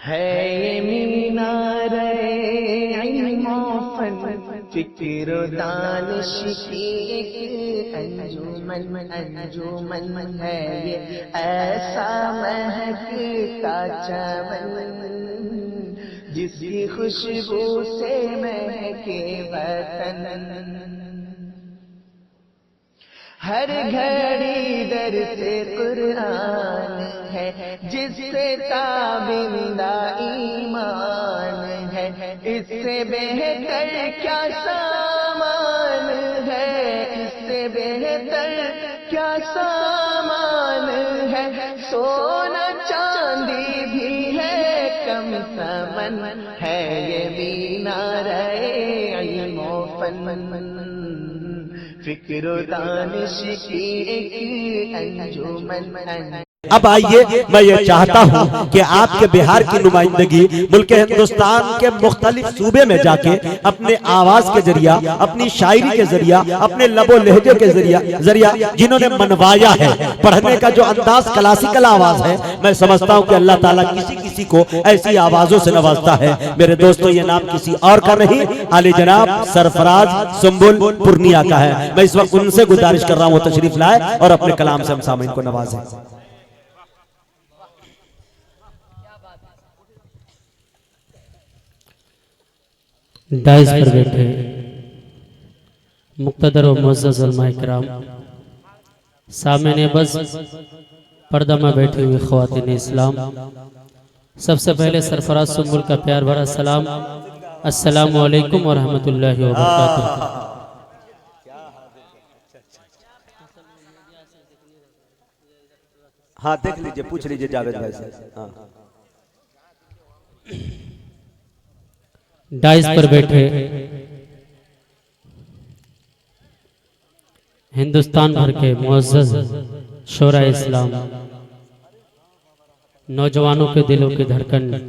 है ये मीनारे इल्म फन फिक्र दानिश की एक अंजुमन है ये, ऐसा महकता चमन जिसकी खुशबू से महके वतन। हर घड़ी दर्से कुरान है जिससे ताबिंदा ईमान है, इससे बेहतर क्या सामान है, इससे बेहतर क्या सामान है। सोना चांदी भी है कम समन है ये मीनारे इल्म व फन, फिक्र दानिश की एक अंजुमन। अब आइए, मैं ये चाहता हूँ कि आपके बिहार की नुमाइंदगी मुल्क हिंदुस्तान के मुख्तलिफ सूबे में जाके अपने आवाज के जरिया, अपनी शायरी के जरिया, अपने लबो लहजे के जरिया जिन्होंने मनवाया है, पढ़ने का जो अंदाज क्लासिकल आवाज है, मैं समझता हूँ कि अल्लाह ताला किसी किसी को ऐसी आवाजों से नवाजता है। मेरे दोस्तों, ये नाम किसी और का नहीं, आले जनाब सरफराज सुंबुल पूर्णिया का है। मैं इस वक्त उनसे गुजारिश कर रहा हूँ वो तशरीफ लाए और अपने कलाम से हम सामईन को नवाजें। दाइस पर बैठे मुक़्तदर व मुअज़्ज़ज़ उलमा इकराम, सामने बस पर्दा में बैठे हुए ख़वातीन इस्लाम, सबसे पहले सरफराज सुंबुल का प्यार भरा सलाम, अस्सलामु अलैकुम व रहमतुल्लाहि व बरकातुहू। हाँ, देख लीजिए, पूछ लीजिए जावेद भाई से। हाँ। डाइस पर बैठे हिंदुस्तान भर के मुअज़्ज़ज़ शोरा इस्लाम, नौजवानों के दिलों की धड़कन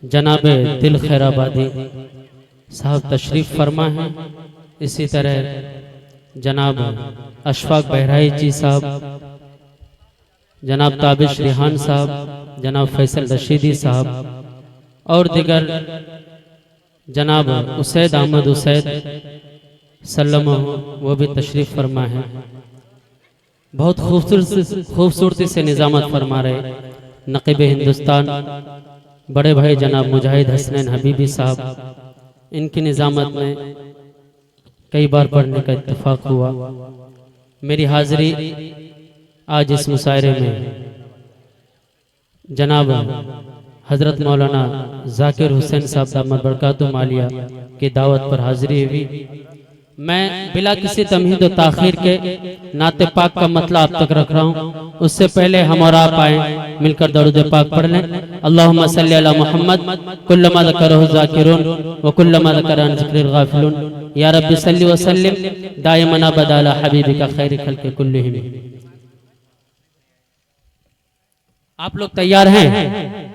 जनाबे दिल खैराबादी साहब तशरीफ फरमा है। इसी तरह जनाब अशफाक बहराइची साहब, जनाब ताबिश रिहान साहब, जनाब फैसल रशीदी साहब और दिगर जनाब उसैद अहमद उसैद सल्लम वो भी तशरीफ फरमा है। बहुत खूबसूरती से निजामत फरमा रहे नक़ीब हिंदुस्तान बड़े भाई जनाब मुजाहिद हसनैन हबीबी साहब, इनकी निजामत में कई बार पढ़ने का इत्तेफाक हुआ। मेरी हाजिरी आज इस मुशायरे में जनाब हजरत मौलाना जाकिर हुसैन साहब दामद बरकातुहू मालिया की दावत पर हाजिरी हुई। मैं बिला किसी तमहीद व ताखीर के नाते पाक का मतला आप तक रख रहा हूँ। उससे पहले हम और आप आए मिलकर दरूद पाक पढ़ लें। अल्लाहुम्मा सल्ली अला मुहम्मद कुल्लमा ज़करहु ज़ाकिरून व कुल्लमा ज़करहु ज़िक्रिल गाफिलून या रब्बी सल्ली व सल्लिम दाइमन अबदा अला हबीबिका खैरि खल्क़ि कुल्लिहिम। आप लोग तैयार हैं?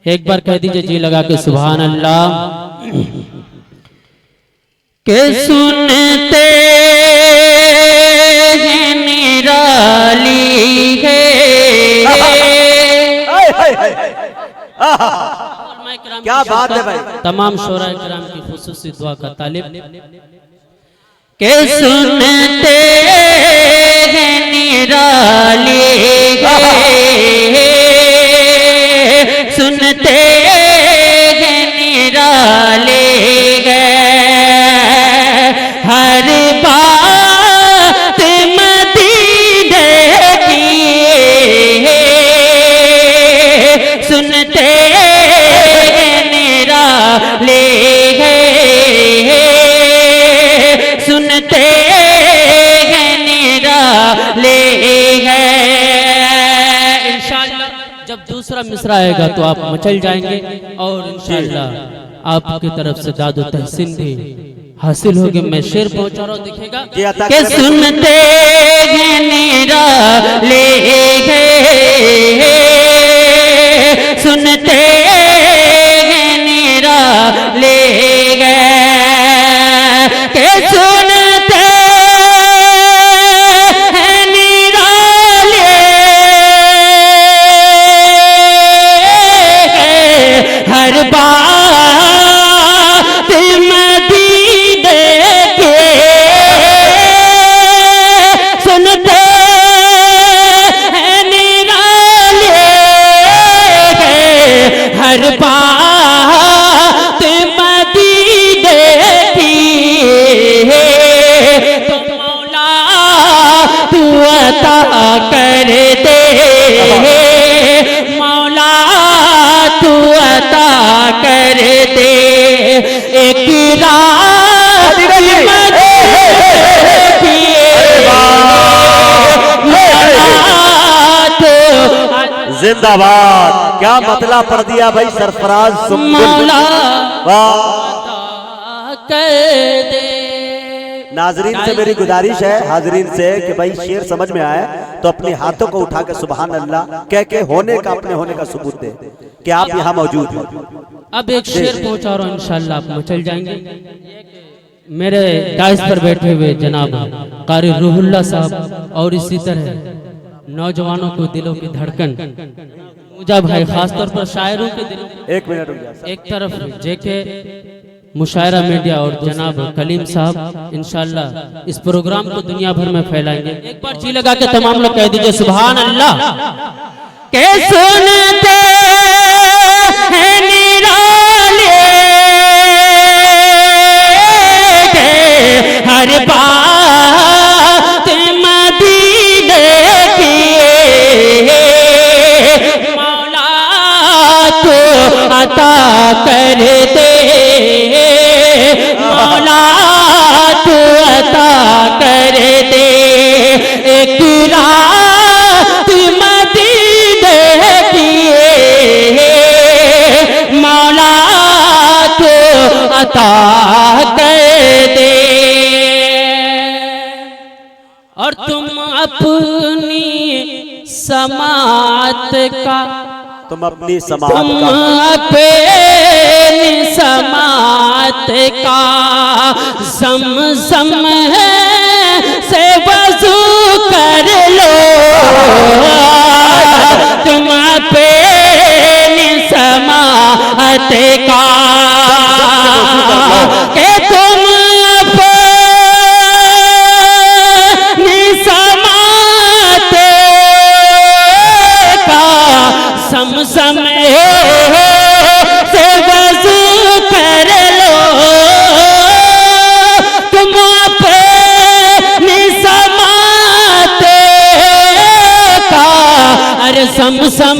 एक बार कह दीजिए जी लगा के सुभान अल्लाह। के सुनते हैं निराली है, क्या बात है भाई। तमाम शोरा किराम की खुसूसी दुआ का तालिब। के सुनते हैं निराली है, सुनते हैं निराले गए हर बात मदीने की, सुनते हैं निराले गए, सुनते हैं निराले गए। इंशाअल्लाह जब दूसरा मिसरा आएगा तो आप मचल जाएंगे और इंशाअल्लाह आपकी तरफ से दादो तहसीन भी हासिल होगी। मैं शेर पहुंचा रहा हूँ, दिखेगा कि सुनते हैं निराले गए, सुनते हैं निराले गए, कि सुनते हैं निराले हर बात मदीने के सुनते हैं निराले हर बात मदीने की तो मौला तू अता कर दे मौला तू अता कर दे एक रात जिंदाबाद। क्या मतला पढ़ दिया भाई सरफराज मौला वाह। कर दे। नाजरीन से मेरी गुजारिश है हाजरीन से कि भाई शेर समझ में आए तो अपने हाथों को उठा के सुभान अल्लाह कह के होने का अपने होने का सबूत दे कि आप यहाँ मौजूद हैं। अब एक शेर पहुंचा रहा हूं इंशाअल्लाह आप मचल जाएंगे। मेरे डाइस पर बैठे हुए जनाब कारी रूहुल्लाह साहब और इसी तरह नौजवानों को दिलों की धड़कन मुझा भाई खासतौर पर शायरों के दिलों एक मिनट रुक जा। एक तरफ जेके मुशायरा मीडिया और जनाब कलीम साहब इंशाअल्लाह इस प्रोग्राम को दुनिया भर में फैलाएंगे। एक बार जी लगा के तमाम लोग कह दीजिए सुभान अल्लाह। के सुनते हैं निराले हर बात मदीने की मौला तो अता कर दे मौला तो अता कर दे एक रात मदीने की मौला तो अता कर दे और तुम अपनी समात का तुम अपनी समात तुम का अपनी समात का समसम से वजू कर लो तुम अपनी समात का के तुम अपनी समात का समसम से वजू कर लो तुम अपनी समात का अरे समसम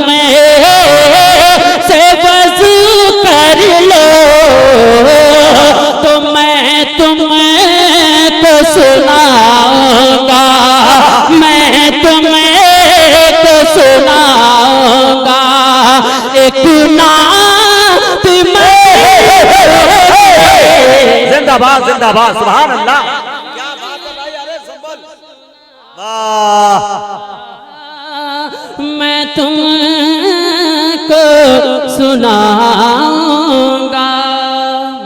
से वजू कर लो तो मैं तुम्हें तो सुनाऊंगा मैं तुम्हें तो सुनाऊंगा एक नात जिंदाबाद जिंदाबाद सुभान अल्लाह। क्या बात है भाई। अरे संभल वाह। मैं तुमको सुनाऊंगा।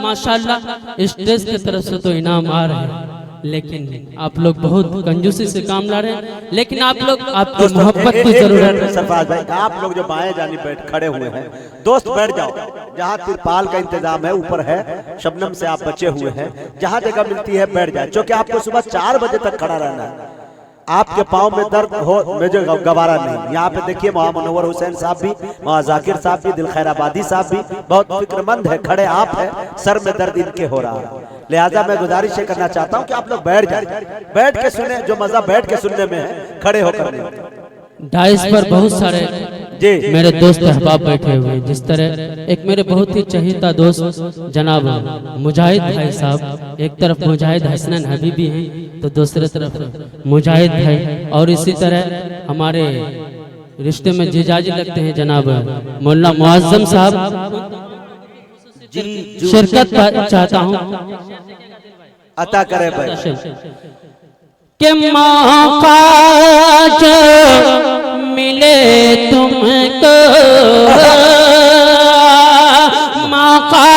माशाल्लाह स्टेज की तरफ से तो इनाम आ रहे हैं लेकिन आप लोग बहुत कंजूसी से काम ला रहे हैं लेकिन आप लोग आपकी मोहब्बत की जरूरत है। सरफराज भाई आप लोग जो बाएं जानी बैठ खड़े हुए हैं दोस्त बैठ जाओ। जहाँ तिरपाल का इंतजाम है ऊपर है शबनम से आप बचे हुए हैं जहाँ जगह मिलती है बैठ जाए क्योंकि आपको सुबह 4 बजे तक खड़ा रहना है। आपके पाँव में दर्द हो मुझे गवारा नहीं। यहाँ पे देखिए वहाँ मुनव्वर हुसैन साहब भी वहाँ जाकिर साहब भी दिल खैर आबादी साहब भी बहुत फिक्रमंद है खड़े आप है सर में दर्द इनके हो रहा है। लिहाजा मैं गुजारिश करना चाहता हूँ कि आप लोग बैठ जाए बैठ के सुने जो मजा बैठ के सुनने में है खड़े होकर नहीं। डाइस पर बहुत सारे मेरे दोस्त अहबाब बैठे हुए हैं जिस तरह एक मेरे बहुत ही चहीता दोस्त जनाब मुजाहिद भाई साहब एक तरफ मुजाहिद हसनैन हबीबी हैं तो दूसरी तरफ मुजाहिद भाई और इसी तरह हमारे रिश्ते में जीजाजी लगते हैं जनाब मौलाना मुअज्जम साहब शिरकत चाहता हूँ अता करे भाई के मौका जो मिले तुमको मौका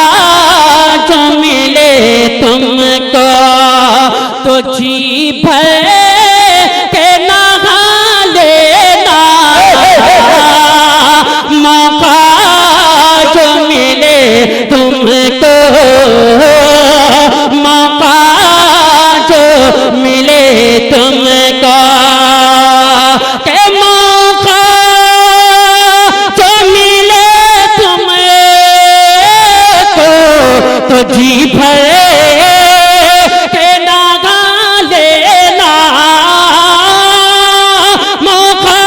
जो मिले तुमको तो जी भर के नहा लेना मौका जो मिले तुमको मौका जो मिले तुमको, के मौका जो मिले तुमको तो जी भरे के नागा लेना, मौका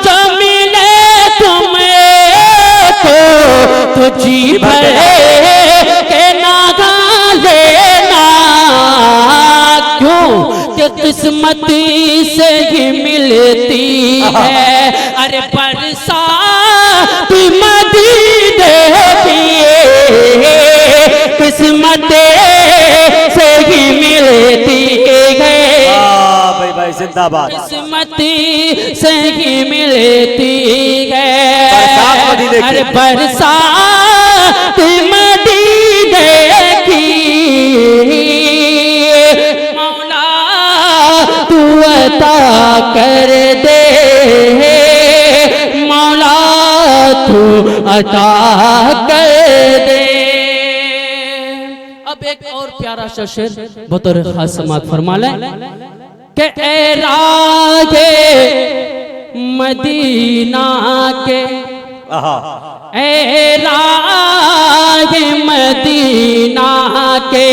जो मिले तुमको तो जी भरे के नागा लेना। क्यों कि किस्मत से ही मिलती है, अरे बरसात मदीने की किस्मत से ही मिलती है। भाई भाई जिंदाबाद। किस्मत से ही मिलती है, बरसात मदीने की। अरे बरसात मदीने की। मौला तू अता कर दे, मौला तू अता कर दे। अब एक और प्यारा सा शेर बतौर खास समात फरमा लें कि ए रागे मदीना के, ए रागे मदीना के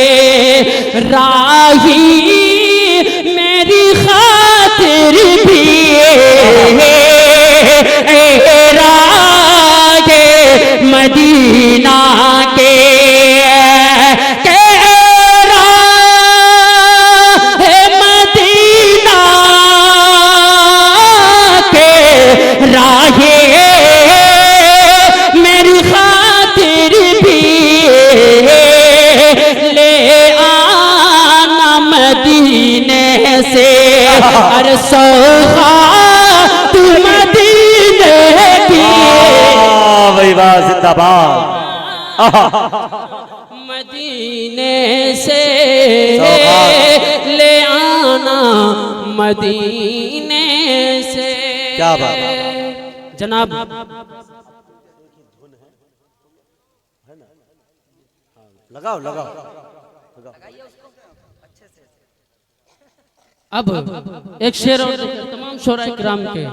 राही मेरी खातिर भी, ए रागे मदीना के राहे मेरी खातिर भी ले आना मदीने से, अरे सौगात मदीने की। भाई वाह जिंदाबाद। मदीने से ले आना मदीने से। क्या बात है जनाब। लगाओ लगाओ। अब एक शेर और तमाम शोरा इकराम के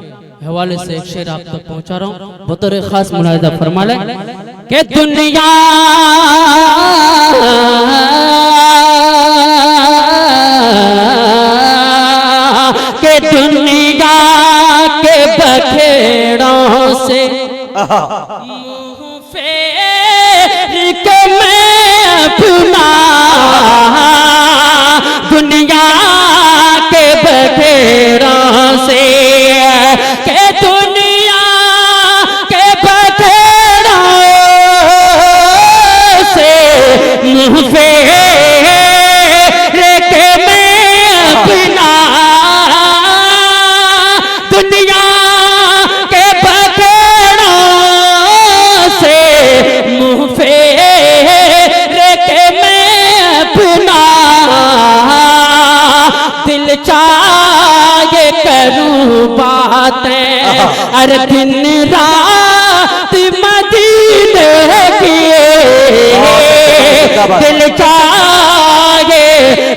हवाले से एक शेर आप तक पहुंचा रहा हूँ, बतौर खास मुलाहिजा फरमा लें कि दुनिया के दुनिया के बखेड़ों से मुंह फेर के मैं अपना, दुनिया के बखेड़ों से, के दुनिया के बखेड़ों से मुंह फेर के मैं अपना, दुनिया के बखेड़ों से मुंह फेर के मैं अपना, दिल चाहे करूं बातें, अरे दिन रात मदीने की, दिल चाहे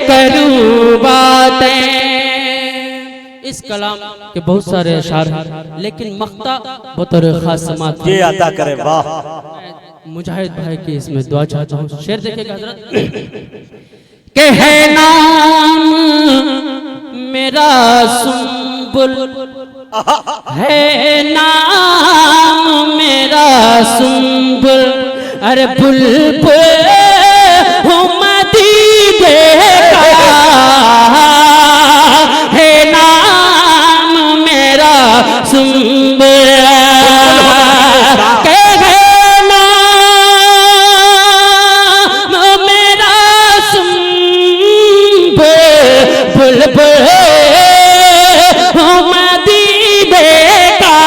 करूं बातें। इस कलाम के बहुत सारे अशार हैं, लेकिन मख्ता बतौर खास समात ये अता करे। वाह मुजाहिद भाई की इसमें दुआ चाहता हूँ। शेर देखिएगा हजरत के है नाम मेरा सुंबुल, है नाम मेरा सुंबुल, अरे बुलबुल हूँ मदीने का, है नाम मेरा सुंबुल, के है नाम मेरा सुंबुल, बुलबुल हूँ मदीने का,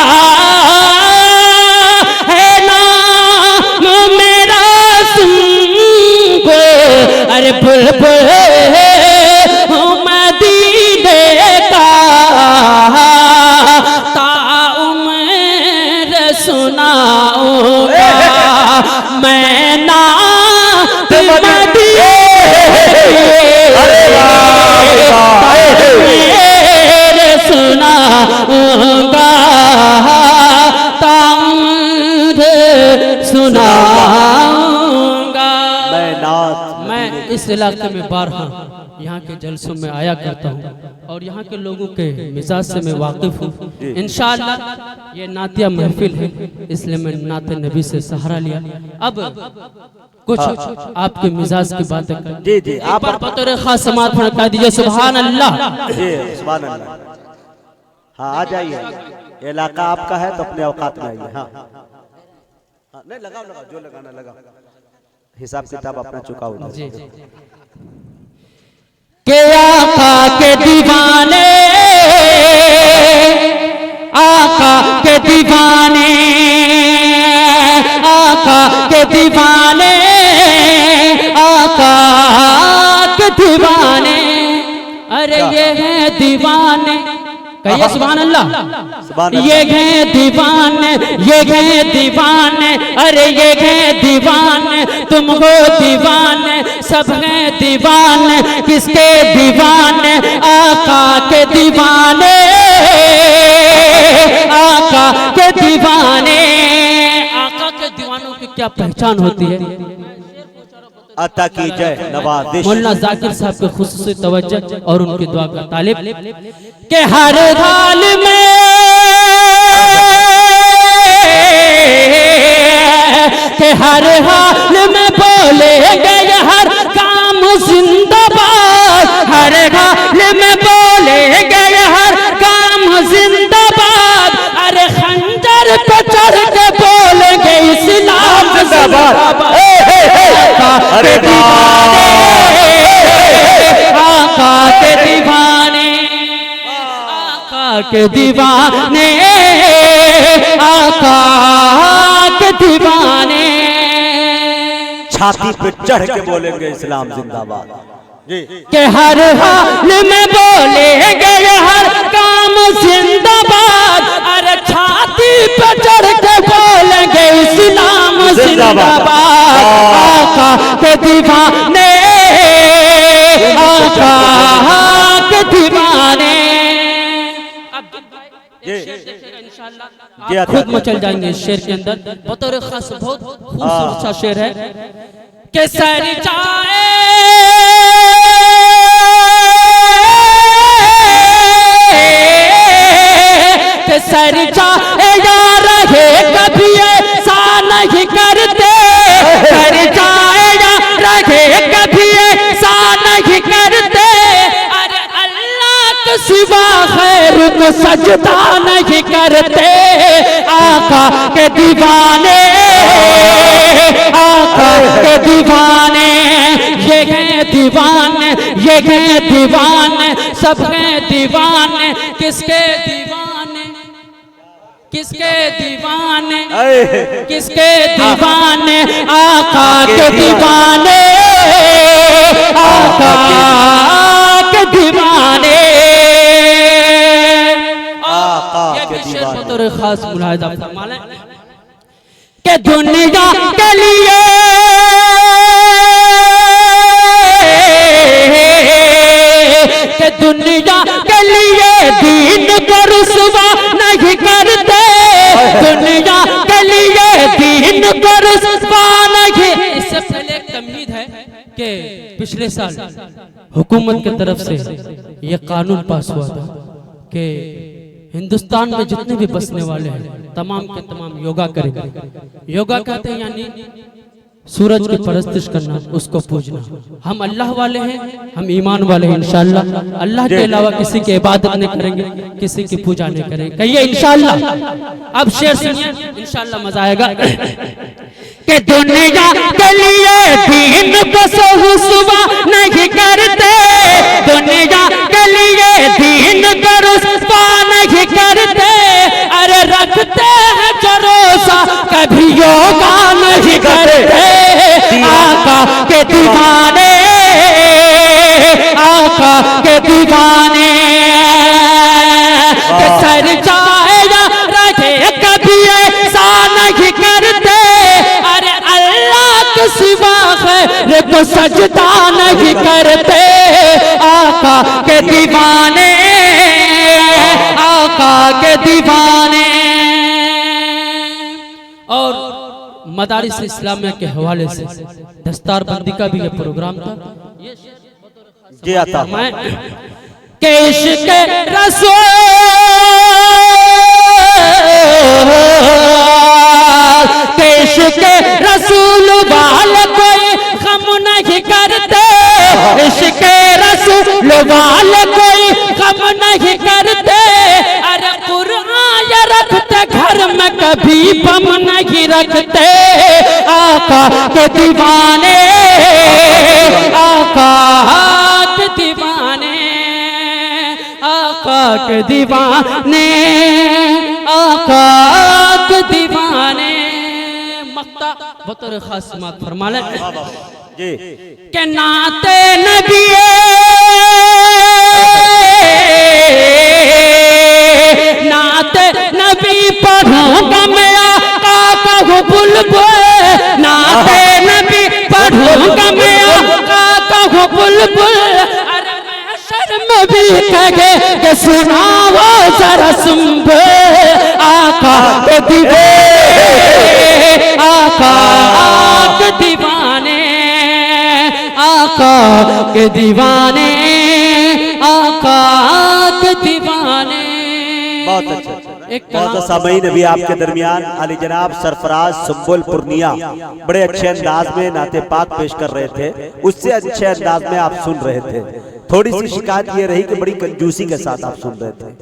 है नाम मेरा सुंबुल, अरे बुलबुल हूँ मदीने का, ताउम्र सुनाऊंगा मैं ना सुनाऊंगा। नात मैं इस इलाके में बारहा यहाँ के जलसों में आया करता हूँ और यहाँ के लोगों के मिजाज से मैं वाकिफ हूँ। इंशाअल्लाह ये नातिया महफिल है, इसलिए मैं नाते नबी से सहारा लिया। अब कुछ आपके मिजाज की बातें कर जी जी आप पर बतौर खास समात फरमा दीजिए सुभान अल्लाह। जी सुभान अल्लाह। हाँ आ जाइए, इलाका आपका है तो अपने औकात में आइए। हाँ नहीं लगाओ लगाओ, जो लगाना लगाओ, हिसाब किताब अपना चुका होगा। जी के आका के दीवाने, आका के दीवाने, आका के दीवाने, आका के दीवाने, अरे ये है दीवाने, कहिए सुभान अल्लाह। ये है दीवाने, ये है दीवाने, अरे ये है दीवाने, तुम हो दीवाने, सब है दीवाने, किसके दीवाने, आका के दीवाने, आका के दीवाने। आका के दीवानों की क्या पहचान होती है? अता की जय नवाज़िश। मौलाना जाकिर साहब के खुसूसी तवज्जो और उनकी दुआ का तालिब के हर हाल में, के हर हाल में बोलेंगे हर काम जिंदाबाद, हर हाल में बोलेंगे हर काम जिंदाबाद, अरे खंजर पे चढ़ के बोलेंगे इस्लाम जिंदाबाद। अरे दीवाने, आका के दीवाने, आका के दीवाने, आका के दीवाने। छाती पे चढ़ के बोलेंगे इस्लाम जिंदाबाद। जी के हर हाल में बोलेंगे हर काम जिंदाबाद, अरे छाती पे चढ़ के बोलेंगे इस्लाम जिंदाबाद। आका के दीवाने, आका के दीवाने। आप खुद मचल जाएंगे इस शेर के अंदर। बतौर खास बहुत खूबसूरत सा शेर है कि सर जाए के सर जाए या रहे कभी ऐसा नहीं करते, सर जाए या रहे कभी ऐसा नहीं करते, अरे अल्लाह के सिवा खैर को सजदा नहीं करते। आका के दीवाने, आका के दीवाने, ये है दीवाने, ये है दीवाने, सब है दीवाने, किसके दीवाने, किसके दीवाने, किसके दीवाने, आका के दीवाने, आका के दीवाने। ये भी शेर बतौर खास मुलाहिजा फरमा लें कि दुनिया के लिए, कि दुनिया के लिए दीन को रुसवा नहीं करते, दुनिया के लिए दीन को रुसवा नहीं। इससे पहले एक तमहीद है कि पिछले साल हुकूमत की तरफ से यह कानून पास हुआ था कि हिंदुस्तान में जितने भी बसने वाले हैं तमाम के तमाम योगा करेंगे। योगा कहते हैं यानी सूरज की परस्तिश करना, उसको पूजना। हम अल्लाह वाले हैं, हम ईमान वाले हैं। इंशाअल्लाह अल्लाह के अलावा किसी की इबादत नहीं करेंगे, किसी की पूजा नहीं करेंगे। कहिए इंशाअल्लाह। अब शेर सुनिए, इंशाअल्लाह मजा आएगा। कि दुनिया के लिए दीन को रुसवा नहीं करते, दुनिया के लिए दीन को रुसवा नहीं करते, अरे रखते हैं भरोसा कभी योगा नहीं करते। आका के दीवाने, आका के दीवाने, सर जाए या रखे कभी ऐसा नहीं करते, अरे अल्लाह के सिवा खैर को सजदा नहीं करते। आका के दीवाने, आका के दीवाने। और मदारिस इस्लामिया के हवाले से दस्तार बंदी का भी ये प्रोग्राम था। जी आता मैं केश के रसूल केश के रसूल वाले कोई गम नहीं करते, इश्क के रसूल वाले कोई गम नहीं करते। अरे कुरान रखते घर में कभी बम नहीं रखते। आका के दीवाने, आका के दीवाने, आका के दीवाने, आका के दीवाने। मक्ता बतौर खास बात फरमा ले जी के नाते नबी नाते नबी पढ़ूंगा मैं आका कहूँ बुलबुल, नाते नबी पढ़ूंगा मैं आका कहूँ बुलबुल। अरे मैं शर्म भी कहे कि सुनाओ जरा सुनबे आका के दीवाने, आका के दीवाने, आका के दीवाने, आका के दीवाने। बहुत अच्छा, बहुत सामईन अभी आपके दरमियान अली जनाब सरफराज सुम्बुल पूर्णिया बड़े अच्छे अंदाज में नाते पाक पेश कर रहे थे, उससे अच्छे अंदाज में आप सुन रहे थे। थोड़ी सी शिकायत ये रही कि बड़ी कंजूसी के साथ आप सुन रहे थे।